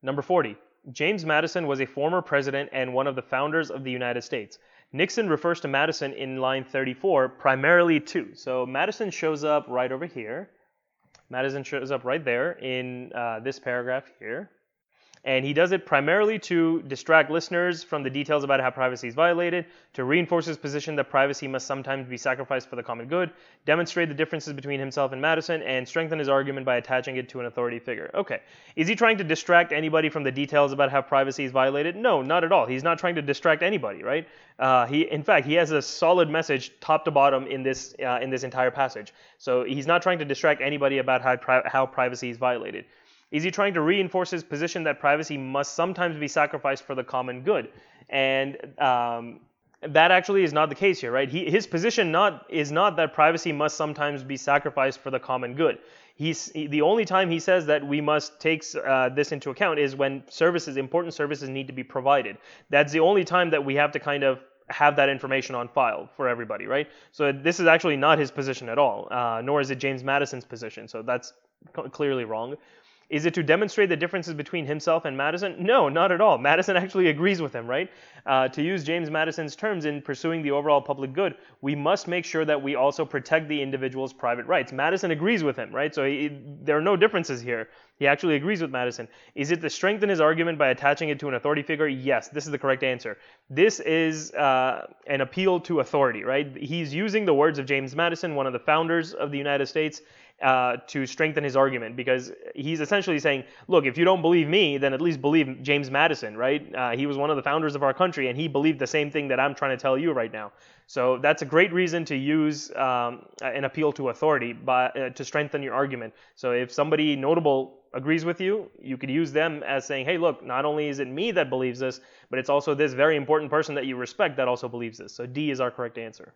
Number 40. James Madison was a former president and one of the founders of the United States. Nixon refers to Madison in line 34 primarily to. So Madison shows up right over here. Madison shows up right there in this paragraph here. And he does it primarily to distract listeners from the details about how privacy is violated, to reinforce his position that privacy must sometimes be sacrificed for the common good, demonstrate the differences between himself and Madison, and strengthen his argument by attaching it to an authority figure. Okay, is he trying to distract anybody from the details about how privacy is violated? No, not at all. He's not trying to distract anybody, right? In fact, he has a solid message top to bottom in this entire passage. So he's not trying to distract anybody about how privacy is violated. Is he trying to reinforce his position that privacy must sometimes be sacrificed for the common good? And that actually is not the case here, right? His position is not that privacy must sometimes be sacrificed for the common good. The only time he says that we must take this into account is when important services need to be provided. That's the only time that we have to kind of have that information on file for everybody, right? So this is actually not his position at all, nor is it James Madison's position. So that's clearly wrong. Is it to demonstrate the differences between himself and Madison? No, not at all. Madison actually agrees with him, right? To use James Madison's terms in pursuing the overall public good, we must make sure that we also protect the individual's private rights. Madison agrees with him, right? So there are no differences here. He actually agrees with Madison. Is it to strengthen his argument by attaching it to an authority figure? Yes, this is the correct answer. This is an appeal to authority, right? He's using the words of James Madison, one of the founders of the United States, to strengthen his argument, because he's essentially saying, look, if you don't believe me, then at least believe James Madison, right? He was one of the founders of our country, and he believed the same thing that I'm trying to tell you right now. So that's a great reason to use an appeal to authority to strengthen your argument. So if somebody notable agrees with you, you could use them as saying, hey, look, not only is it me that believes this, but it's also this very important person that you respect that also believes this. So D is our correct answer.